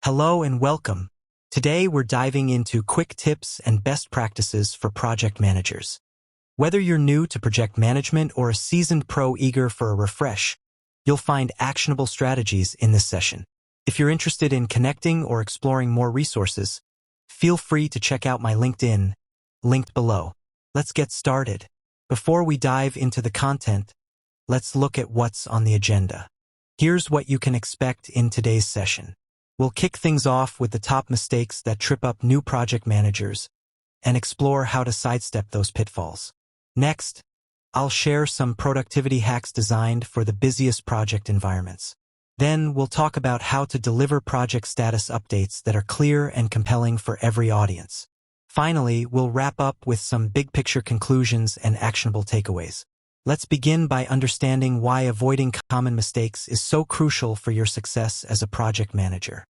Hello and welcome. Today we're diving into quick tips and best practices for project managers. Whether you're new to project management or a seasoned pro eager for a refresh, you'll find actionable strategies in this session. If you're interested in connecting or exploring more resources, feel free to check out my LinkedIn, linked below. Let's get started. Before we dive into the content, let's look at what's on the agenda. Here's what you can expect in today's session. We'll kick things off with the top mistakes that trip up new project managers and explore how to sidestep those pitfalls. Next, I'll share some productivity hacks designed for the busiest project environments. Then we'll talk about how to deliver project status updates that are clear and compelling for every audience. Finally, we'll wrap up with some big-picture conclusions and actionable takeaways. Let's begin by understanding why avoiding common mistakes is so crucial for your success as a project manager.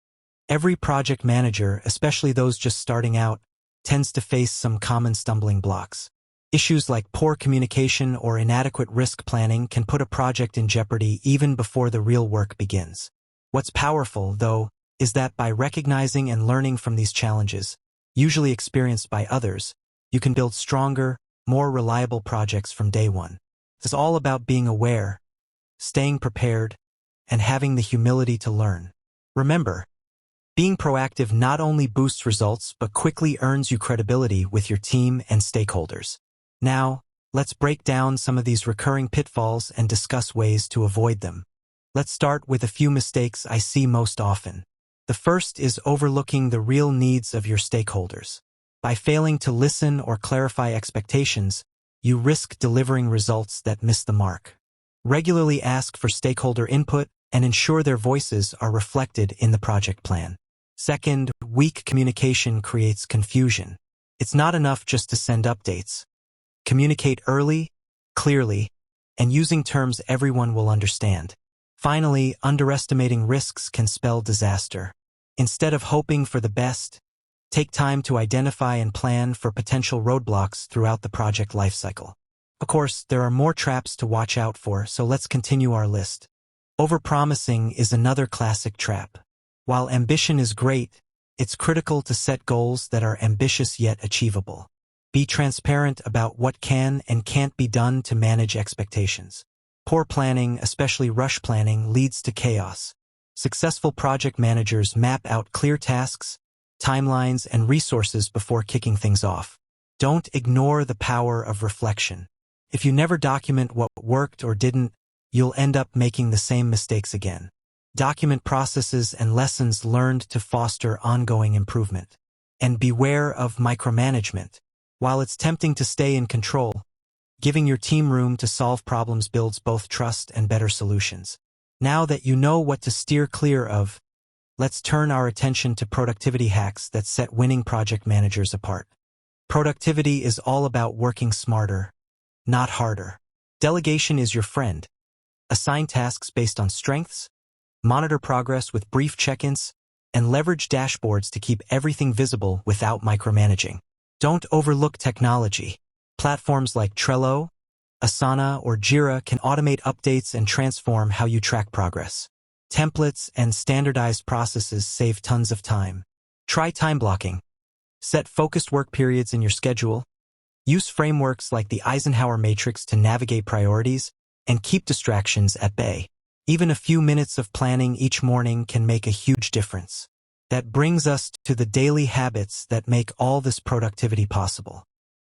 Every project manager, especially those just starting out, tends to face some common stumbling blocks. Issues like poor communication or inadequate risk planning can put a project in jeopardy even before the real work begins. What's powerful, though, is that by recognizing and learning from these challenges, usually experienced by others, you can build stronger, more reliable projects from day one. It's all about being aware, staying prepared, and having the humility to learn. Remember, being proactive not only boosts results but quickly earns you credibility with your team and stakeholders. Now, let's break down some of these recurring pitfalls and discuss ways to avoid them. Let's start with a few mistakes I see most often. The first is overlooking the real needs of your stakeholders. By failing to listen or clarify expectations, you risk delivering results that miss the mark. Regularly ask for stakeholder input and ensure their voices are reflected in the project plan. Second, weak communication creates confusion. It's not enough just to send updates. Communicate early, clearly, and using terms everyone will understand. Finally, underestimating risks can spell disaster. Instead of hoping for the best, take time to identify and plan for potential roadblocks throughout the project lifecycle. Of course, there are more traps to watch out for, so let's continue our list. Overpromising is another classic trap. While ambition is great, it's critical to set goals that are ambitious yet achievable. Be transparent about what can and can't be done to manage expectations. Poor planning, especially rush planning, leads to chaos. Successful project managers map out clear tasks, timelines, and resources before kicking things off. Don't ignore the power of reflection. If you never document what worked or didn't, you'll end up making the same mistakes again. Document processes and lessons learned to foster ongoing improvement. And beware of micromanagement. While it's tempting to stay in control, giving your team room to solve problems builds both trust and better solutions. Now that you know what to steer clear of, let's turn our attention to productivity hacks that set winning project managers apart. Productivity is all about working smarter, not harder. Delegation is your friend. Assign tasks based on strengths, monitor progress with brief check-ins, and leverage dashboards to keep everything visible without micromanaging. Don't overlook technology. Platforms like Trello, Asana, or Jira can automate updates and transform how you track progress. Templates and standardized processes save tons of time. Try time blocking. Set focused work periods in your schedule. Use frameworks like the Eisenhower Matrix to navigate priorities and keep distractions at bay. Even a few minutes of planning each morning can make a huge difference. That brings us to the daily habits that make all this productivity possible.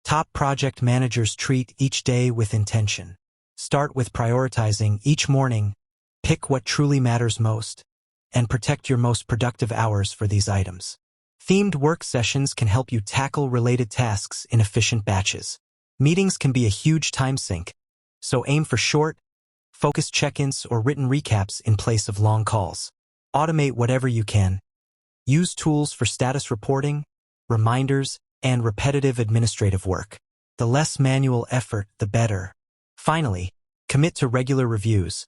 Top project managers treat each day with intention. Start with prioritizing each morning, pick what truly matters most, and protect your most productive hours for these items. Themed work sessions can help you tackle related tasks in efficient batches. Meetings can be a huge time sink, so aim for short, focused check-ins or written recaps in place of long calls. Automate whatever you can. Use tools for status reporting, reminders, and repetitive administrative work. The less manual effort, the better. Finally, commit to regular reviews.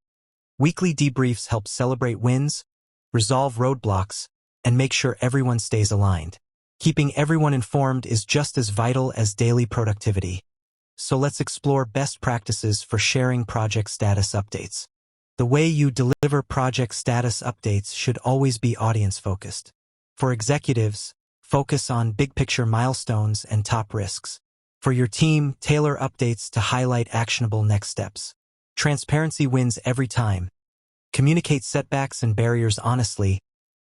Weekly debriefs help celebrate wins, resolve roadblocks, and make sure everyone stays aligned. Keeping everyone informed is just as vital as daily productivity. So let's explore best practices for sharing project status updates. The way you deliver project status updates should always be audience-focused. For executives, focus on big-picture milestones and top risks. For your team, tailor updates to highlight actionable next steps. Transparency wins every time. Communicate setbacks and barriers honestly,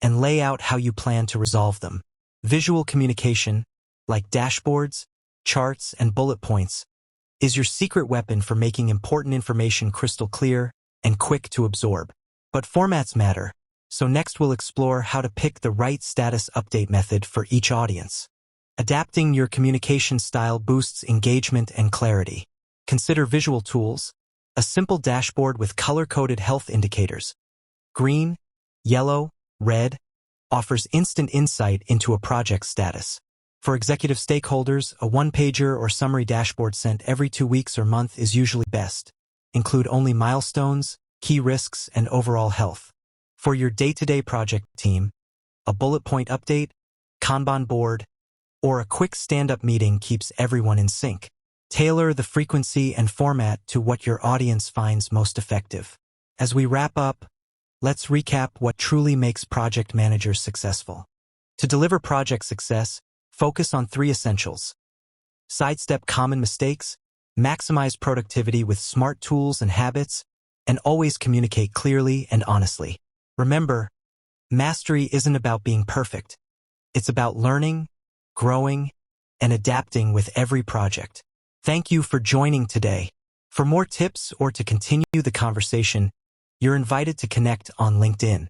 and lay out how you plan to resolve them. Visual communication, like dashboards, charts, and bullet points, is your secret weapon for making important information crystal clear and quick to absorb. But formats matter, so next we'll explore how to pick the right status update method for each audience. Adapting your communication style boosts engagement and clarity. Consider visual tools, a simple dashboard with color-coded health indicators. Green, yellow, red, offers instant insight into a project status. For executive stakeholders, a one-pager or summary dashboard sent every 2 weeks or month is usually best. Include only milestones, key risks, and overall health. For your day-to-day project team, a bullet point update, Kanban board, or a quick stand-up meeting keeps everyone in sync. Tailor the frequency and format to what your audience finds most effective. As we wrap up, let's recap what truly makes project managers successful. To deliver project success, focus on 3 essentials. Sidestep common mistakes, maximize productivity with smart tools and habits, and always communicate clearly and honestly. Remember, mastery isn't about being perfect. It's about learning, growing, and adapting with every project. Thank you for joining today. For more tips or to continue the conversation, you're invited to connect on LinkedIn.